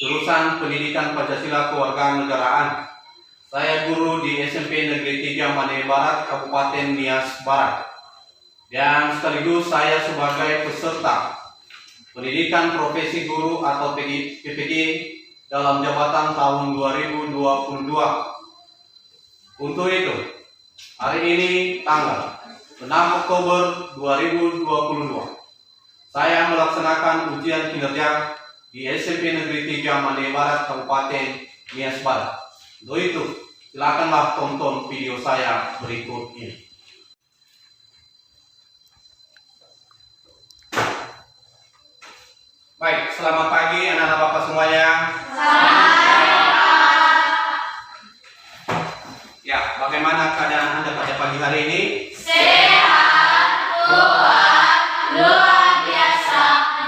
jurusan Pendidikan Pancasila Kewarganegaraan. Saya guru di SMP Negeri 3 Mane Barat, Kabupaten Nias Barat. Dan sekaligus saya sebagai peserta Pendidikan Profesi Guru atau PPG dalam jabatan tahun 2022. Untuk itu, hari ini tanggal 6 Oktober 2022, saya melaksanakan ujian kinerja di SMP Negeri 3 Mane Barat, Kabupaten Nias Barat. Untuk itu, silakanlah tonton video saya berikut ini. Baik, selamat pagi anak-anak Bapak semuanya. Ya, bagaimana keadaan Anda pada pagi hari ini? Sehat, kuat, luar biasa.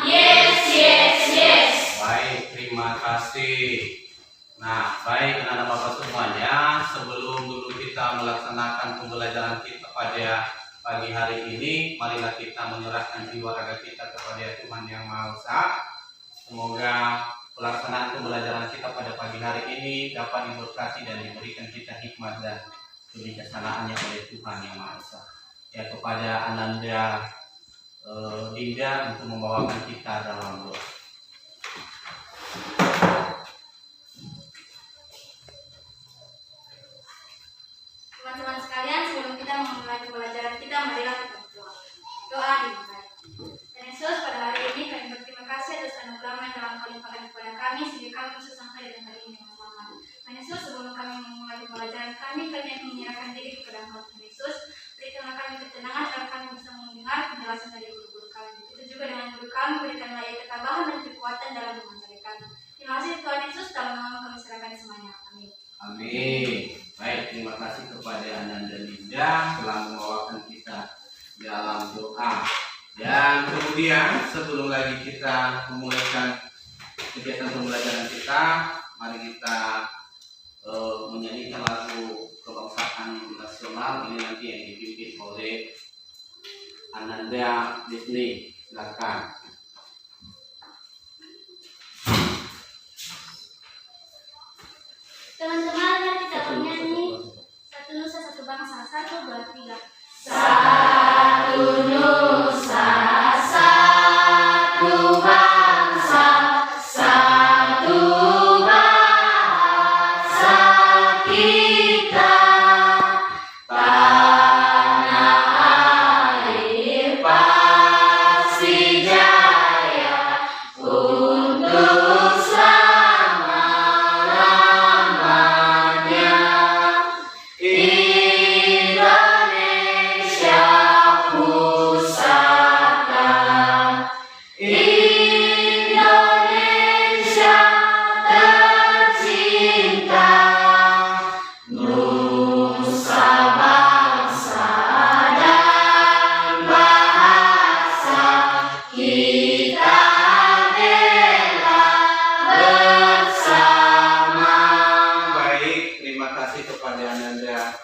Yes, yes, yes. Baik, terima kasih. Nah, baik anak-anak Bapak semuanya, sebelum dulu kita melaksanakan pembelajaran kita pada pagi hari ini, marilah kita menyerahkan jiwa raga kita kepada Tuhan Yang Maha Esa. Semoga pelaksanaan pembelajaran kita pada pagi hari ini dapat diberkati dan diberikan kita hikmat dan kebijaksanaannya oleh Tuhan Yang Maha Esa. Ya, kepada Ananda Dinda untuk membawakan kita dalam doa. Teman-teman sekalian, sebelum kita memulai pembelajaran kita, marilah kita berdoa. Doa dimulai. Dan Yesus, pada hari ini kami berterima kasih atas anugerah yang telah Kau limpahkan kepada kami sehingga kami bisa sampai dengan hari ini dengan selamat. Dan Yesus, sebelum kami memulai pembelajaran kami akan menyerahkan diri kepada Tuhan Yesus. Berikanlah kami ketenangan agar kami bisa mendengar penjelasan dari guru-guru kami. Begitu juga dengan guru kami, berikanlah ia ketabahan dan kekuatan dalam mengajari kami. Terima kasih Tuhan Yesus, dalam nama kami serahkan semuanya. Amin. Amin. Baik, terima kasih kepada Ananda Dinda telah membawakan kita dalam doa. Dan kemudian sebelum lagi kita memulaikan kegiatan pembelajaran kita, mari kita menyanyikan lagu kebangsaan nasional. Ini nanti yang dipimpin oleh Ananda Disney. Silakan. Teman-teman, mari kita bernyanyi Satu Nusa Satu Bangsa, 1, 2, 3. Satu nusa, satu bangsa, satu bahasa kita. Tanah air pasti jaya untuk selama-lamanya. Indonesia pusaka, Indonesia tercinta, nusa bangsa dan bahasa kita bela bersama. Baik, terima kasih kepada Ananda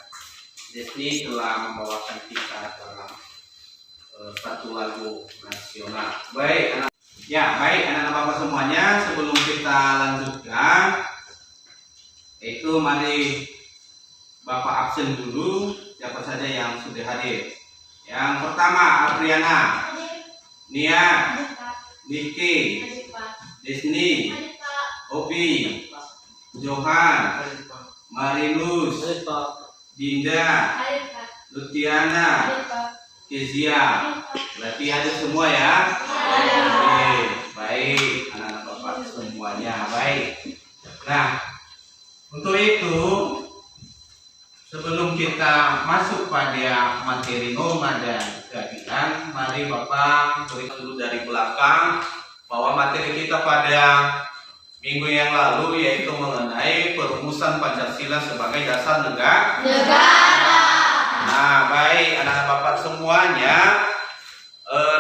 Disney telah membawakan kita dalam satu lagu nasional. Baik, anak-anak Bapak semuanya, sebelum kita lanjutkan, itu mari Bapak absen dulu siapa saja yang sudah hadir. Yang pertama, Apriana, Nia, Niki, Disney, Opi, Johan, Marinus, Dinda, Lutiana, Kezia. Berarti ada semua ya? Oke, baik anak-anak Bapak semuanya. Baik. Nah, untuk itu sebelum kita masuk pada materi norma dan keadilan, mari Bapak berikan dulu dari belakang bahwa materi kita pada minggu yang lalu yaitu mengenai perumusan Pancasila sebagai dasar negara. Nah, baik anak-anak Bapak semuanya,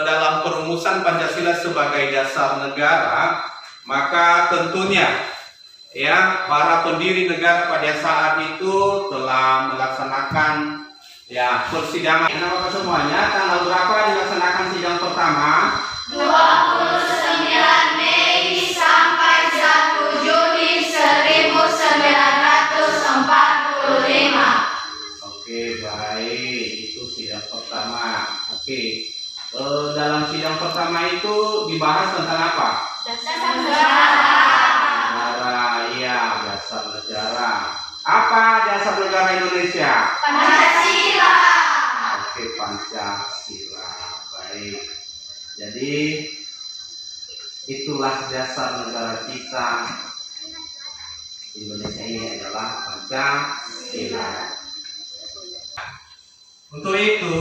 dalam perumusan Pancasila sebagai dasar negara, maka tentunya ya para pendiri negara pada saat itu telah melaksanakan ya persidangan. Anak Bapak semuanya, tanggal berapa dilaksanakan sidang pertama? 29 Mei sampai 1 Juni. dalam sidang pertama itu dibahas tentang apa? Dasar negara. Negara, iya, dasar negara. Apa dasar negara Indonesia? Pancasila. Oke, Pancasila. Baik. Jadi itulah dasar negara kita. Indonesia ini adalah Pancasila. Untuk itu,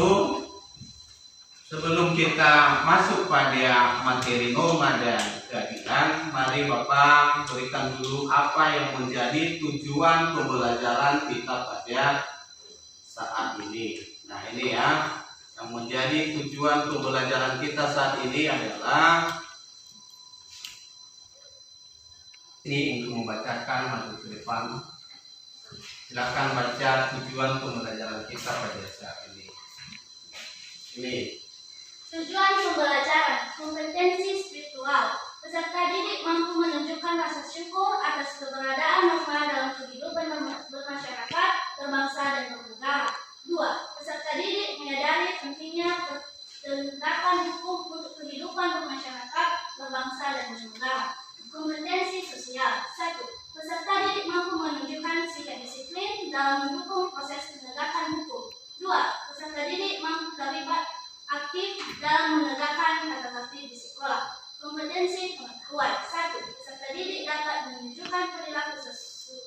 sebelum kita masuk pada materi norma dan keadilan, mari Bapak berikan dulu apa yang menjadi tujuan pembelajaran kita pada saat ini. Nah, ini ya, yang menjadi tujuan pembelajaran kita saat ini adalah ini untuk membacakan maju ke depan. Silakan baca tujuan pembelajaran kita pada saat ini. Ini. Tujuan pembelajaran, kompetensi spiritual. Peserta didik mampu menunjukkan rasa syukur atas keberadaan norma dalam kehidupan bermasyarakat, berbangsa, dan bernegara. 2. Peserta didik menyadari pentingnya penegakan hukum untuk kehidupan bermasyarakat, berbangsa, dan bernegara. Kompetensi sosial. 1. Peserta didik mampu menunjukkan sikap disiplin dalam mendukung proses penegakan hukum. 2. Peserta didik mampu terlibat aktif dalam menegakkan tata tertib di sekolah. Kompetensi pengetahuan. 1. Peserta didik dapat menunjukkan perilaku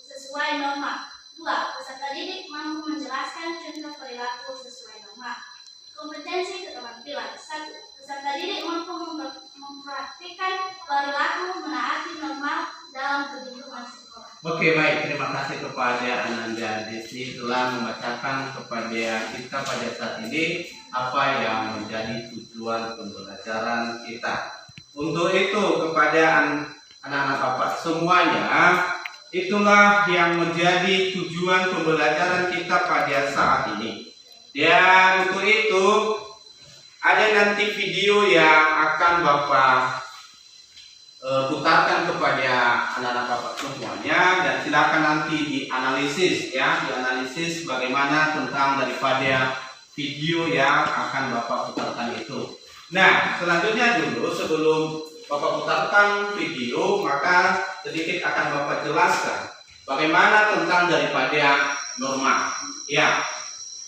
sesuai norma. 2. Peserta didik mampu menjelaskan contoh perilaku sesuai norma. Kompetensi keterampilan. 1. Peserta didik mampu mempraktikkan perilaku menaati norma dalam kehidupan sekolah. Oke, baik, terima kasih kepada Ananda Desi telah membacakan kepada kita pada saat ini apa yang menjadi tujuan pembelajaran kita. Untuk itu kepada anak-anak Bapak semuanya, itulah yang menjadi tujuan pembelajaran kita pada saat ini. Dan untuk itu ada nanti video yang akan Bapak putarkan kepada anak-anak Bapak semuanya, dan silakan nanti dianalisis ya, dianalisis bagaimana tentang daripada video yang akan Bapak putarkan itu. Nah, selanjutnya dulu sebelum Bapak putarkan video, maka sedikit akan Bapak jelaskan bagaimana tentang daripada norma. Ya.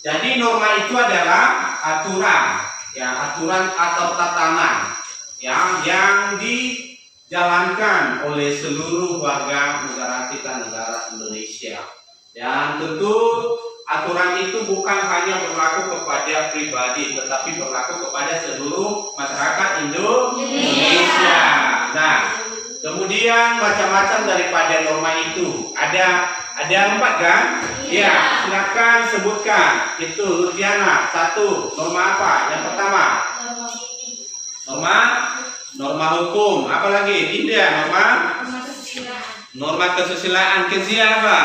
Jadi norma itu adalah aturan, ya, aturan atau tatanan yang dijalankan oleh seluruh warga negara kita, negara Indonesia. Dan tentu aturan itu bukan hanya berlaku kepada pribadi, tetapi berlaku kepada seluruh masyarakat Indonesia. Nah, kemudian macam-macam daripada norma itu ada 4 kan? Ya, silakan sebutkan. Itu Luciana. 1. Norma apa? Yang pertama. Norma hukum. Apa lagi? Dinda, norma kesusilaan. Kezia apa?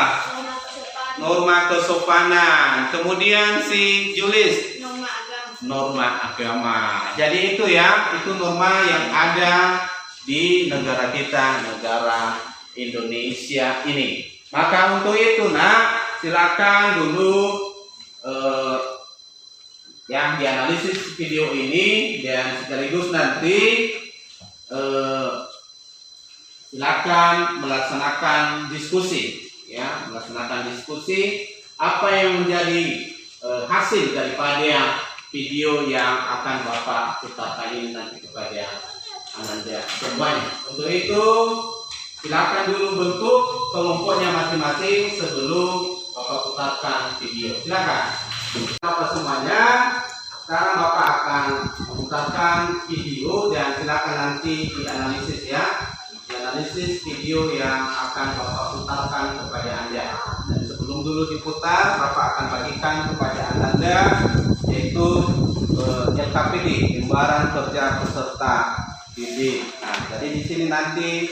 Norma kesopanan. Kemudian si Julis, norma agama. Jadi itu ya, itu norma yang ada di negara kita, negara Indonesia ini. Maka untuk itu nak, silakan dulu yang dianalisis video ini, dan sekaligus nanti silakan melaksanakan diskusi, ya, melaksanakan diskusi apa yang menjadi hasil daripada video yang akan Bapak putarkan ini nanti kepada Ananda semuanya. Untuk itu silakan dulu bentuk kelompoknya masing-masing sebelum Bapak putarkan video. Silakan. Bapak semuanya, sekarang Bapak akan memutarkan video dan silakan nanti dianalisis ya. Dianalisis video yang akan Bapak putarkan kepada Anda. Dan sebelum dulu diputar, Bapak akan bagikan kepada Anda yaitu LKPD, lembaran kerja peserta didik. Nah, jadi di sini nanti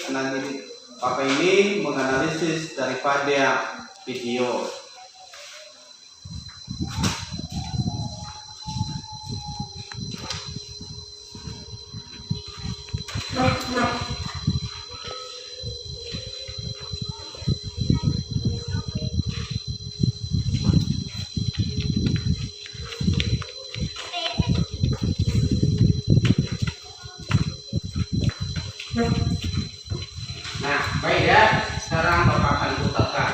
Bapak ini menganalisis daripada video. Nah, baik ya. Sekarang Bapak akan putarkan.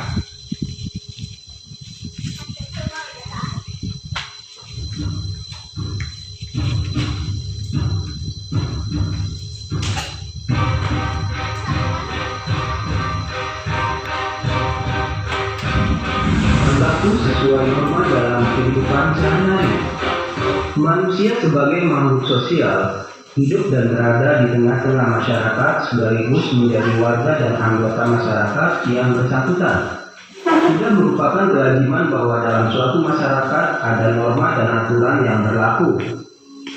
Berlaku sesuai norma dalam kehidupan sehari-hari. Manusia sebagai makhluk sosial hidup dan berada di tengah-tengah masyarakat sekaligus menjadi warga dan anggota masyarakat yang bersangkutan. Sudah merupakan kewajiban bahwa dalam suatu masyarakat ada norma dan aturan yang berlaku.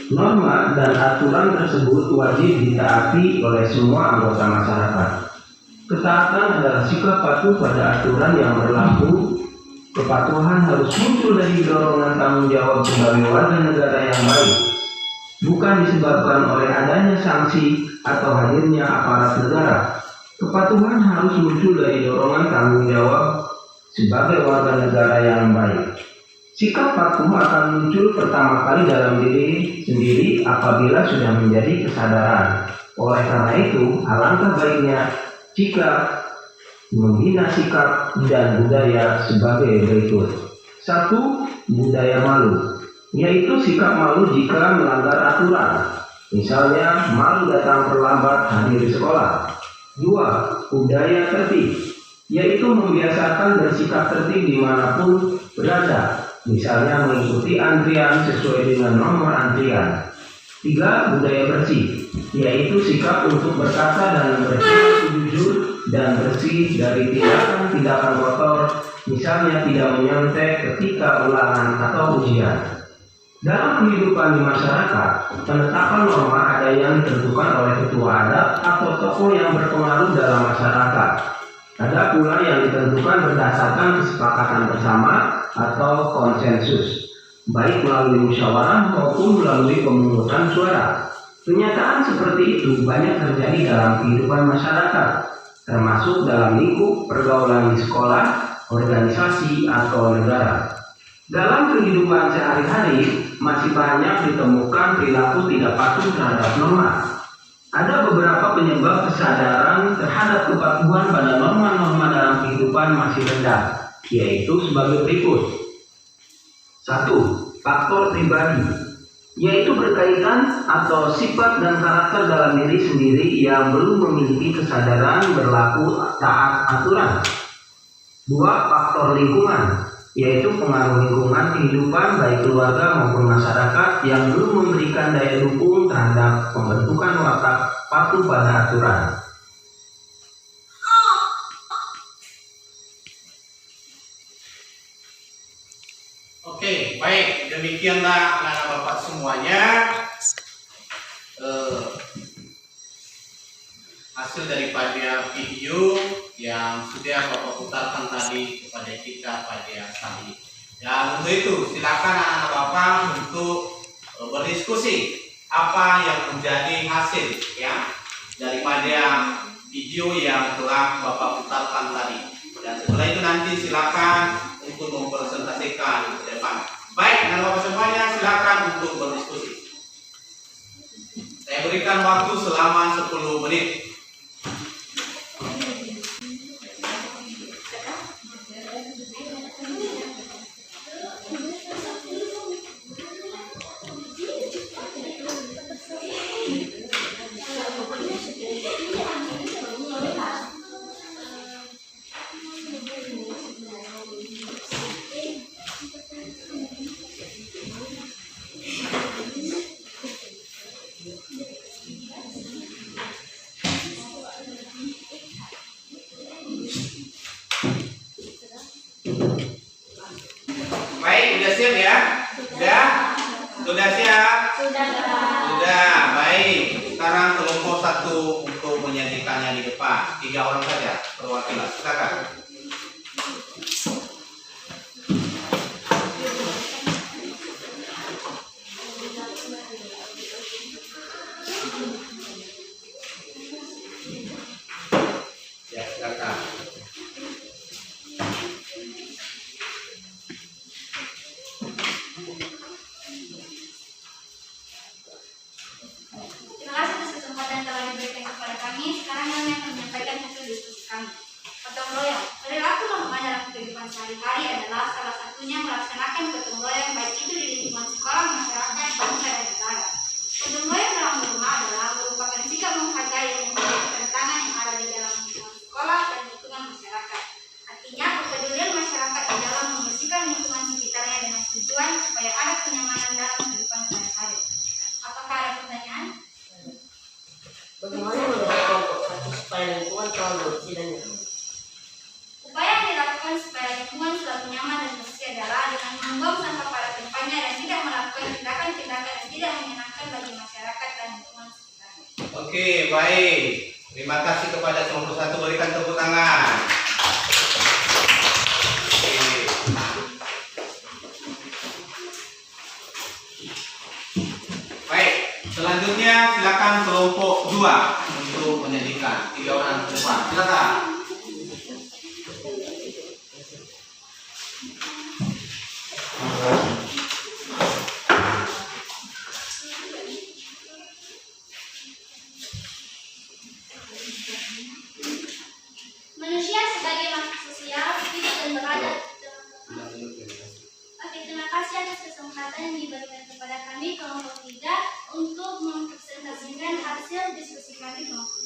Norma dan aturan tersebut wajib ditaati oleh semua anggota masyarakat. Ketaatan adalah sikap patuh pada aturan yang berlaku. Kepatuhan harus muncul dari dorongan tanggung jawab sebagai warga negara yang baik, bukan disebabkan oleh adanya sanksi atau hadirnya aparat negara. Kepatuhan harus muncul dari dorongan tanggung jawab sebagai warga negara yang baik. Sikap patuh akan muncul pertama kali dalam diri sendiri apabila sudah menjadi kesadaran. Oleh karena itu, alangkah baiknya jika membina sikap dan budaya sebagai berikut. 1. Budaya malu, yaitu sikap malu jika melanggar aturan. Misalnya, malu datang terlambat hadir di sekolah. 2. Budaya tertib, yaitu membiasakan bersikap tertib dimanapun berada. Misalnya mengikuti antrian sesuai dengan nomor antrian. 3. Budaya bersih, yaitu sikap untuk berkata dan bersikap jujur dan bersih dari tindakan-tindakan kotor, misalnya tidak menyontek ketika ulangan atau ujian. Dalam kehidupan di masyarakat, penetapan norma ada yang ditentukan oleh ketua adat atau tokoh yang berpengaruh dalam masyarakat. Ada pula yang ditentukan berdasarkan kesepakatan bersama atau konsensus, baik melalui musyawarah maupun melalui pemungutan suara. Kenyataan seperti itu banyak terjadi dalam kehidupan masyarakat, termasuk dalam lingkup pergaulan di sekolah, organisasi, atau negara. Dalam kehidupan sehari-hari, masih banyak ditemukan perilaku tidak patuh terhadap norma. Ada beberapa penyebab kesadaran terhadap kepatuhan pada norma-norma dalam kehidupan masih rendah, yaitu sebagai berikut. 1. Faktor pribadi, yaitu berkaitan atau sifat dan karakter dalam diri sendiri yang belum memiliki kesadaran berlaku taat aturan. 2. Faktor lingkungan, yaitu pengaruh lingkungan kehidupan baik keluarga maupun masyarakat yang belum memberikan daya dukung terhadap pembentukan watak patuh pada aturan. Oke, baik. Demikianlah anak-anak Bapak semuanya. Hasil daripada video yang sudah Bapak putarkan tadi kepada kita pada saat ini. Dan untuk itu silakan anak-anak Bapak untuk berdiskusi apa yang menjadi hasil ya daripada video yang telah Bapak putarkan tadi. Dan setelah itu nanti silakan untuk mempresentasikan ke depan. Baik, anak Bapak semuanya silakan untuk berdiskusi. Saya berikan waktu selama 10 menit. Baik, sudah siap ya? Sudah? Sudah siap? Sudah, baik. Sekarang kelompok 1 untuk menyajikannya di depan. 3 orang saja perwakilan. Silakan. Ya, silakan. Terima kasih atas kesempatan yang telah diberikan diberikan kepada kami, sekarang kami akan menyampaikan hasil diskusi kami. Gotong royong. Perilaku normal dalam kehidupan sehari-hari adalah salah satunya melaksanakan gotong royong baik itu di lingkungan sekolah, masyarakat, bangsa, dan negara. Gotong royong dalam rumah adalah merupakan sikap menghargai dan memberi tantangan yang ada di dalam lingkungan sekolah dan lingkungan masyarakat. Artinya, kepedulian masyarakat di dalam membersihkan lingkungan sekitarnya dengan tujuan supaya ada kenyamanan dalam kehidupan sehari-hari. Apakah ada pertanyaan? Bagaimana menurut kelompok satu supaya lingkungan selalu bersih dan nyaman? Upaya yang dilakukan supaya lingkungan selalu nyaman dan bersih adalah dengan membuang sampah pada tempatnya dan tidak melakukan tindakan-tindakan yang tidak menyenangkan bagi masyarakat dan lingkungan sekitarnya. Oke, baik. Terima kasih kepada kelompok 1, berikan tepuk tangan. Oke. Baik, selanjutnya silakan kelompok 2 untuk menyanyikan 3 orang ke depan. Silakan. Manusia sebagai makhluk sosial hidup dan berada. Oke, terima kasih atas kesempatan yang diberikan kepada kami kelompok 3 untuk mempresentasikan hasil diskusi kami kelompok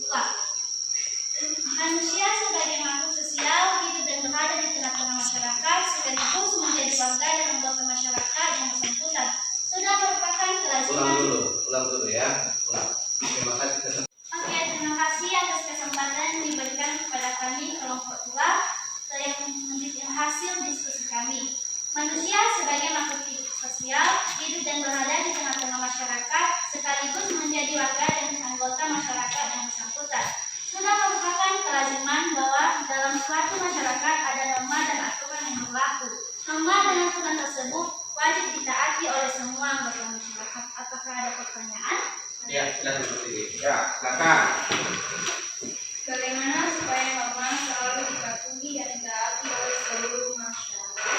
2. Manusia sebagai makhluk sosial hidup dan berada di tengah-tengah masyarakat sekaligus menjadi warga dan anggota masyarakat yang bersangkutan sudah merupakan kelaziman. Ulang dulu ya. Ulang. Terima kasih. Oke, terima kasih atas kesempatan yang diberikan kepada kami kelompok 2 yang memberikan hasil diskusi kami. Manusia sebagai makhluk hidup sosial hidup dan berada di tengah-tengah masyarakat sekaligus menjadi warga dan anggota masyarakat yang bersangkutan. Sudah merupakan kelaziman bahwa dalam suatu masyarakat ada norma dan aturan yang berlaku. Norma dan aturan tersebut wajib ditaati oleh semua anggota masyarakat. Apakah ada pertanyaan? Ya, silakan berdiri. Ya, silakan. Bagaimana supaya norma selalu dipatuhi dan ditaati oleh seluruh masyarakat?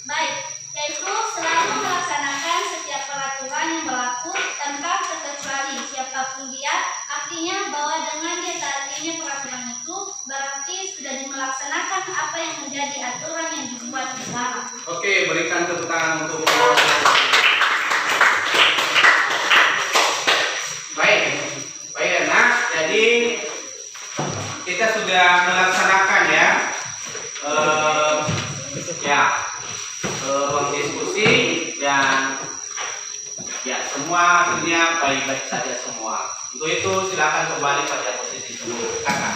Baik, yaitu selalu melaksanakan setiap peraturan yang berlaku tanpa terkecuali siapapun dia. Artinya bahwa dengan ditaatinya peraturan itu berarti sudah melaksanakan apa yang menjadi aturan yang dibuat negara. Oke, berikan tepuk tangan untuk baik anak. Jadi kita sudah melaksanakan ruang diskusi dan semua hasilnya baik-baik saja semua. Untuk itu silakan kembali pada posisi semula. Kakak.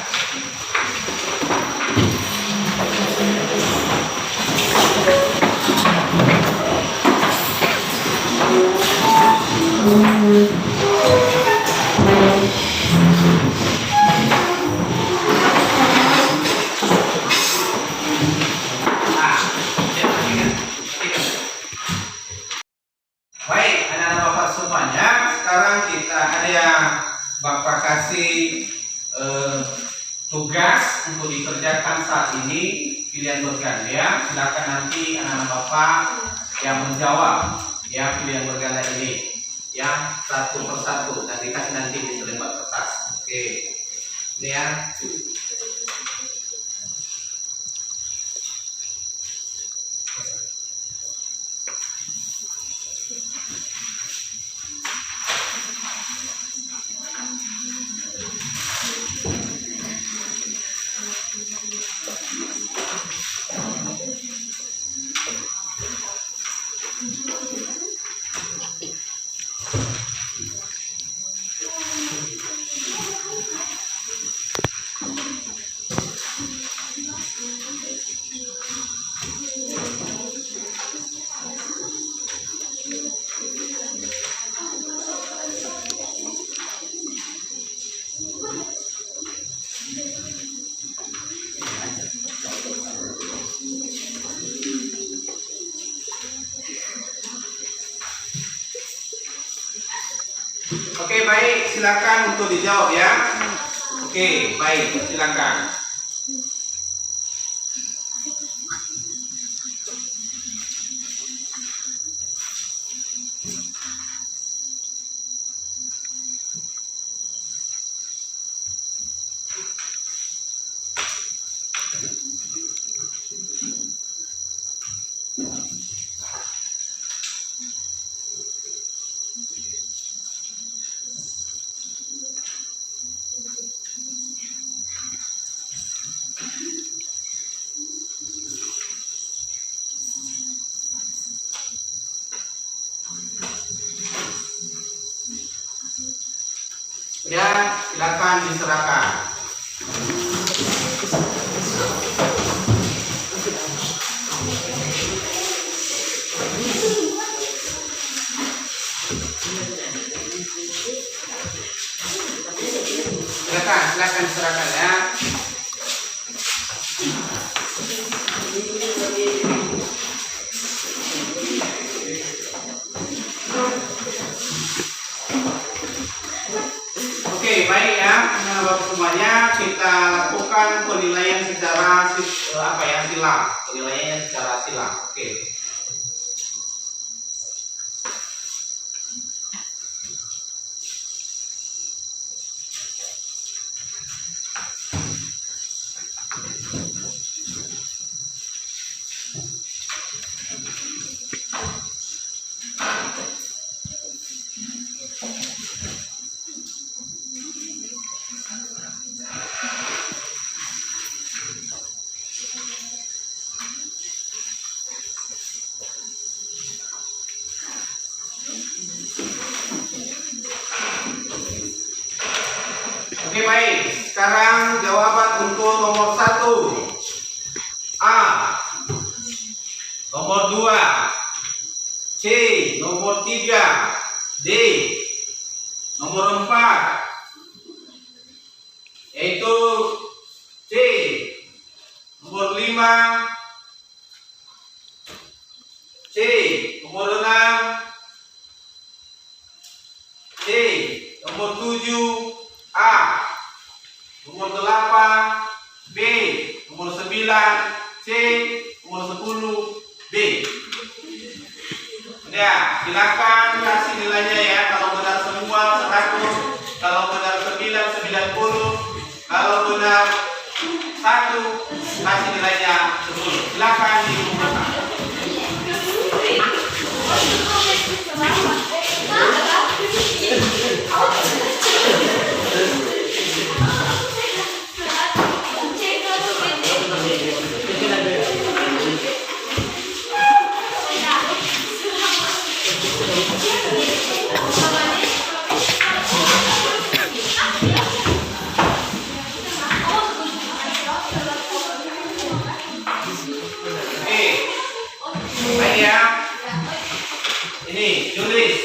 Baik, anak-anak bapak semuanya, sekarang kita ada bapak kasih tugas untuk dikerjakan saat ini, pilihan berganda. Silakan nanti anak-anak bapak yang menjawab pilihan berganda ini satu persatu dan dikasih nanti di selembar kertas. Oke, ini ya. Oke, baik, silakan untuk dijawab ya. Oke, baik, silakan. Ya, silakan diserahkan. Silakan diserahkan ya. Oke, baik ya, Bapak semuanya, kita lakukan penilaian secara silang, penilaian secara silang. Oke. Oke, baik. Sekarang jawaban untuk nomor 1. A. Nomor 2. C. Nomor 3. D. Nomor 4. Yaitu C. Nomor 5. C. Nomor 6. C. Nomor 7. A. Nomor 8. B. Nomor 9. C. Nomor 10. B. Ya, silakan kasih nilainya ya. Kalau benar semua 100, kalau benar 9, 90, kalau benar 1, kasih nilainya 10. Silakan dikumpulkan. Baik ya. Ini Julis.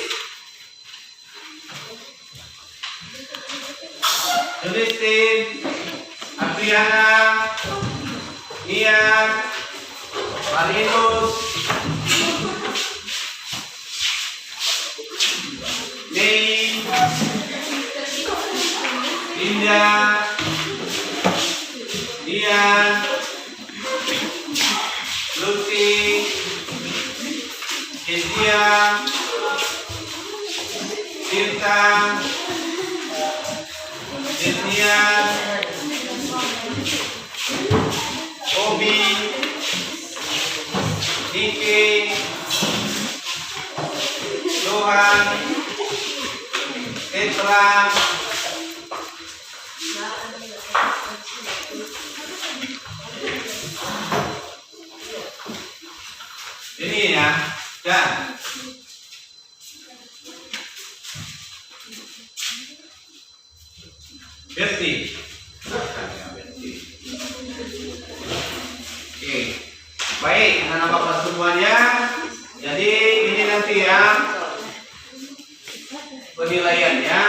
Julistin, Adriana, Nian, Marinus, Mei, Linda, Dian, Lucy, India, Tirta, Tirnian, Obi, Niki, Johan, Petra, ini ya, dan Berti. Oke, baik anak-anak bapak semuanya. Jadi ini nanti ya penilaiannya.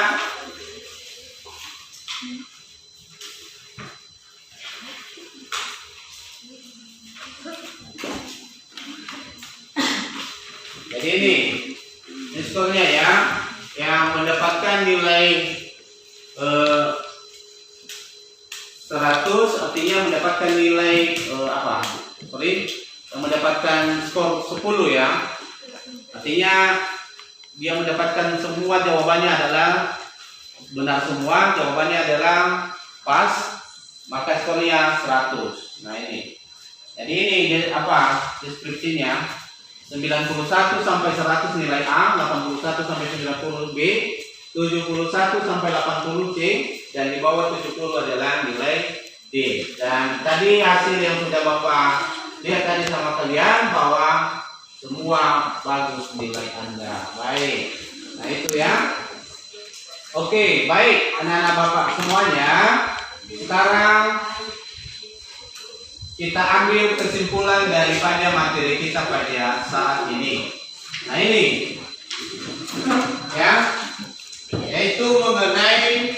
Jadi ini skornya ya, yang mendapatkan nilai 100 artinya mendapatkan nilai yang mendapatkan skor 10 ya. Artinya dia mendapatkan semua jawabannya adalah benar semua, jawabannya adalah pas, maka skornya 100. Nah ini. Jadi ini deskripsinya 91 sampai 100 nilai A, 81 sampai 90 B, 71 sampai 80 C, dan di bawah 70 adalah nilai D. Dan tadi hasil yang sudah Bapak lihat tadi sama kalian bahwa semua bagus nilai Anda. Baik. Nah itu ya. Oke, baik anak-anak Bapak semuanya. Sekarang kita ambil kesimpulan daripada materi kita pada saat ini. Nah ini, ya, yaitu mengenai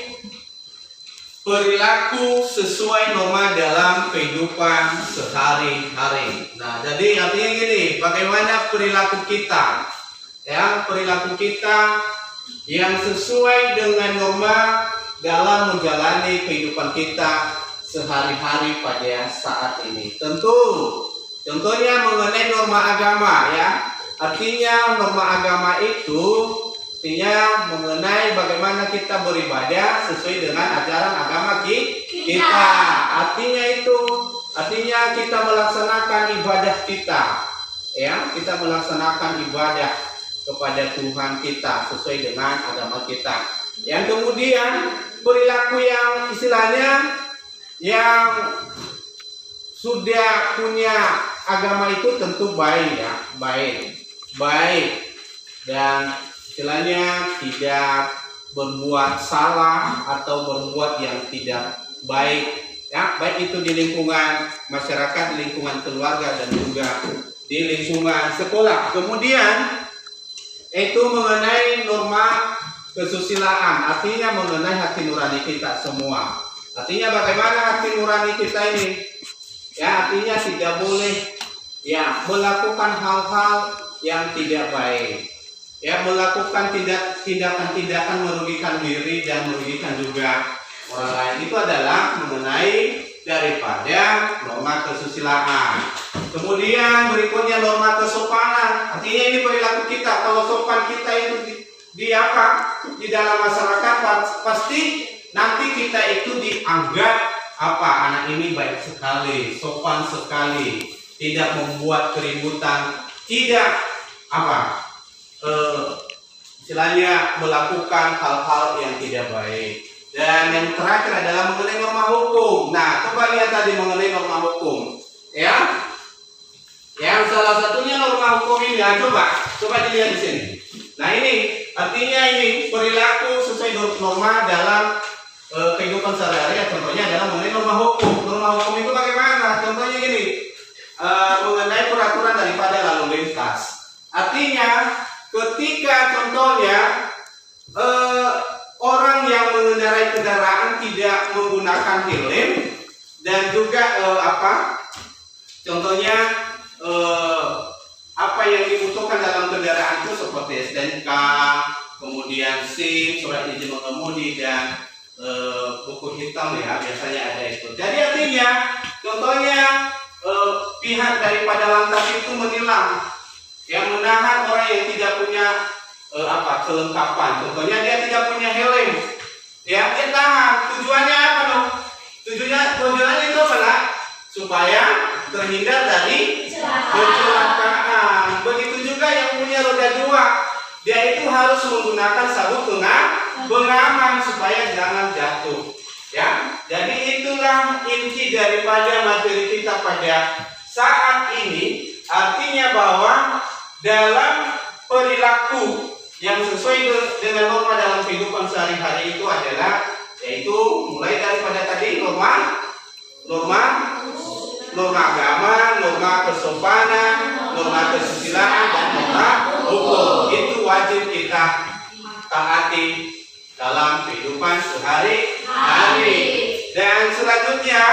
perilaku sesuai norma dalam kehidupan sehari-hari. Nah, jadi artinya gini, bagaimana perilaku kita, ya, perilaku kita yang sesuai dengan norma dalam menjalani kehidupan kita sehari-hari pada saat ini. Contohnya mengenai norma agama, ya. Artinya norma agama itu artinya mengenai bagaimana kita beribadah sesuai dengan ajaran agama kita. Artinya kita melaksanakan ibadah kita, ya. Kita melaksanakan ibadah kepada Tuhan kita sesuai dengan agama kita. Yang kemudian perilaku yang istilahnya yang sudah punya agama itu tentu baik, ya, baik dan istilahnya tidak berbuat salah atau berbuat yang tidak baik, ya, baik itu di lingkungan masyarakat, di lingkungan keluarga dan juga di lingkungan sekolah. Kemudian itu mengenai norma kesusilaan, artinya mengenai hati nurani kita semua. Artinya bagaimana hati nurani kita ini, ya, artinya tidak boleh, ya, melakukan hal-hal yang tidak baik, ya, melakukan tindakan-tindakan merugikan diri dan merugikan juga orang lain. Itu adalah mengenai daripada norma kesusilaan. Kemudian berikutnya norma kesopanan. Artinya ini perilaku kita. Kalau sopan kita itu di dalam masyarakat pasti nanti kita itu dianggap anak ini baik sekali, sopan sekali, tidak membuat keributan, tidak istilahnya melakukan hal-hal yang tidak baik. Dan yang terakhir adalah mengenai norma hukum. Nah, coba lihat tadi mengenai norma hukum, ya. Yang salah satunya norma hukum ini, ya, coba dilihat di sini. Nah, ini artinya ini perilaku sesuai norma dalam kehidupan sehari-hari. Contohnya adalah mengenai norma hukum. Norma hukum itu bagaimana? Contohnya gini, mengenai peraturan daripada lalu lintas. Artinya ketika contohnya orang yang mengendarai kendaraan tidak menggunakan helm dan juga contohnya apa yang dibutuhkan dalam kendaraan itu seperti STNK, kemudian SIM, surat izin mengemudi dan buku hitam, ya, biasanya ada itu. Jadi artinya contohnya pihak daripada lantas itu menilang, yang menahan orang yang tidak punya kelengkapan. Contohnya dia tidak punya helm, ya, dia tahan. Tujuannya apa dong? Tujuannya itu adalah supaya terhindar dari kecelakaan. Begitu juga yang punya roda 2, dia itu harus menggunakan sabuk pengaman supaya jangan jatuh, ya. Jadi itulah inti daripada materi kita pada saat ini. Artinya bahwa dalam perilaku yang sesuai dengan norma dalam kehidupan sehari-hari itu adalah, yaitu mulai daripada tadi norma agama, norma kesopanan, norma kesusilaan dan norma hukum. Itu wajib kita taati dalam kehidupan sehari-hari. Dan selanjutnya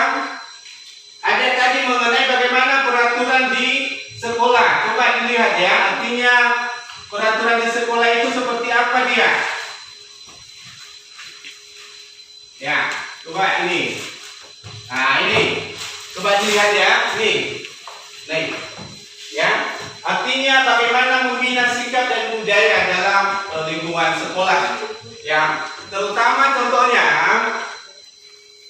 ada tadi mengenai bagaimana peraturan di sekolah. Coba dilihat, ya, artinya peraturan di sekolah itu seperti apa dia? Ya, coba ini. Nah, ini. Coba dilihat, ya. Nih. Ya. Artinya bagaimana membina sikap dan budaya dalam lingkungan sekolah. Ya, terutama contohnya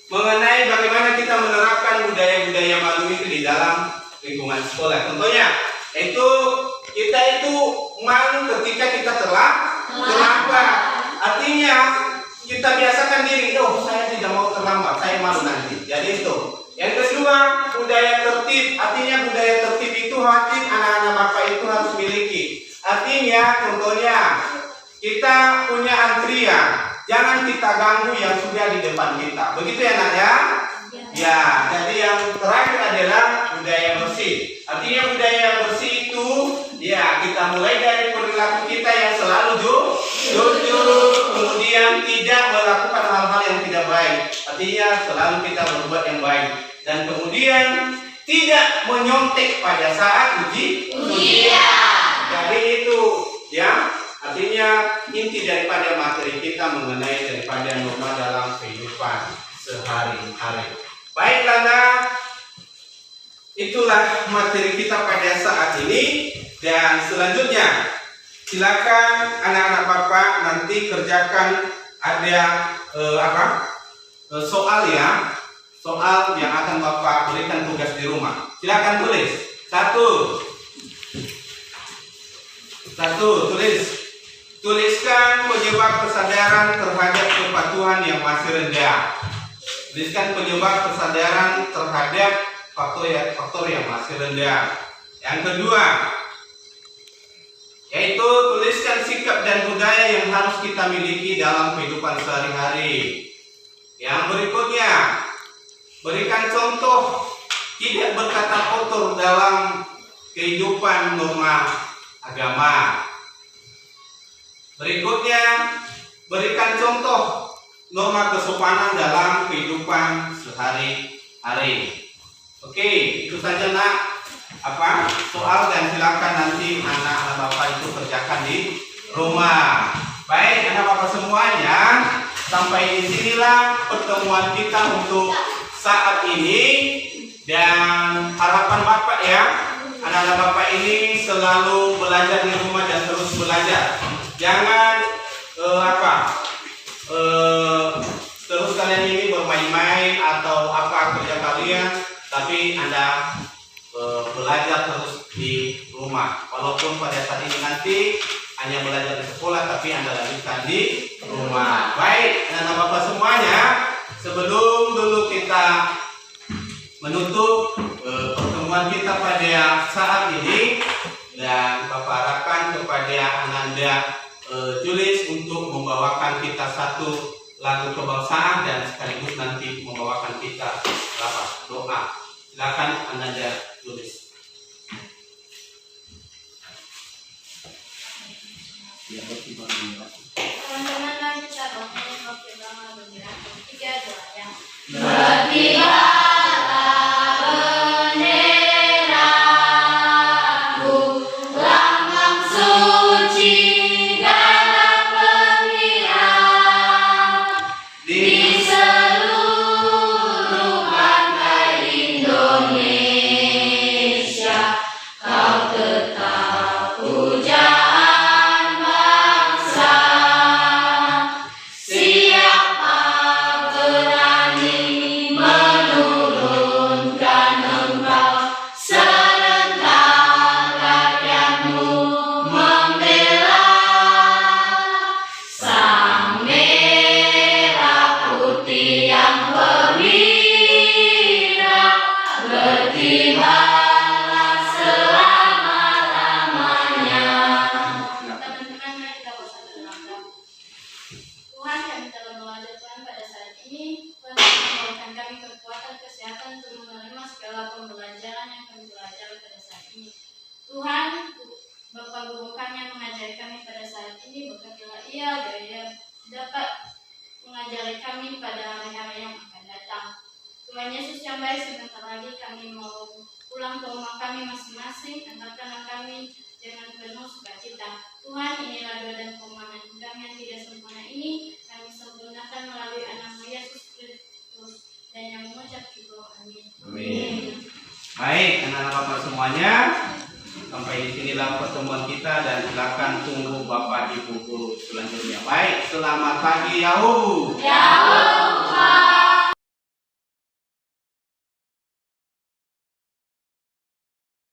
mengenai bagaimana kita menerapkan budaya-budaya malu itu di dalam lingkungan sekolah. Contohnya, itu kita itu malu ketika kita terlambat. Artinya kita biasakan diri, saya tidak mau terlambat, saya malu nanti. Jadi itu. Yang kedua, budaya tertib. Artinya budaya tertib itu wajib anak-anak Bapak itu harus miliki. Artinya contohnya kita punya antrian. jangan kita ganggu yang sudah di depan kita. Begitu ya nak ya? Ya, jadi yang terakhir adalah budaya bersih. Artinya budaya bersih itu, ya kita mulai dari perilaku kita yang selalu jujur, kemudian tidak melakukan hal-hal yang tidak baik. Artinya selalu kita berbuat yang baik. Dan kemudian tidak menyontek pada saat ujian. Jadi itu, ya. Artinya inti daripada materi kita mengenai daripada norma dalam kehidupan sehari-hari. Baiklah, nah, itulah materi kita pada saat ini. Dan selanjutnya silakan anak-anak Bapak nanti kerjakan ada soal ya, soal yang akan Bapak berikan tugas di rumah. Silakan tulis. Satu tuliskan penyebab kesadaran terhadap kepatuhan yang masih rendah. Tuliskan penyebab kesadaran terhadap faktor yang masih rendah. Yang kedua, yaitu tuliskan sikap dan budaya yang harus kita miliki dalam kehidupan sehari-hari. Yang berikutnya, berikan contoh tidak berkata kotor dalam kehidupan norma agama. Berikutnya, berikan contoh norma kesopanan dalam kehidupan sehari-hari. Oke, itu saja nak soal, dan silakan nanti anak-anak Bapak itu kerjakan di rumah. Baik, anak Bapak semuanya, sampai di sinilah pertemuan kita untuk saat ini. Dan harapan Bapak ya, anak-anak Bapak ini selalu belajar di rumah dan terus belajar. Jangan terus kalian ini bermain-main atau kerja kalian, tapi Anda belajar terus di rumah. Walaupun pada saat ini nanti hanya belajar di sekolah, tapi Anda lanjutkan di rumah. Baik, anak-anak Bapak semuanya, sebelum dulu kita menutup pertemuan kita pada saat ini, dan Bapak harapkan kepada Ananda Julis untuk membawakan kita satu lagu kebangsaan dan sekaligus nanti membawakan kita lafaz doa. Silakan Ananda Julis. Teman-teman, mari kita bangun bersama bendera 3, 2, yang mengajari kami pada hari-hari yang akan datang. Tuhan Yesus yang baik, sebentar lagi kami mau pulang ke rumah kami masing-masing. Antarkanlah kami dengan penuh sukacita. Tuhan, inilah doa dan permohonan kami yang tidak sempurna ini, kami sempurnakan melalui anak-Mu Yesus Kristus, dan yang mengucap syukur. Amin. Amin. Baik, anak-anak Bapak semuanya, sampai di sinilah pertemuan kita, dan silakan tunggu Bapak Ibu guru selanjutnya. Baik, selamat pagi Yahoo. Yahoo.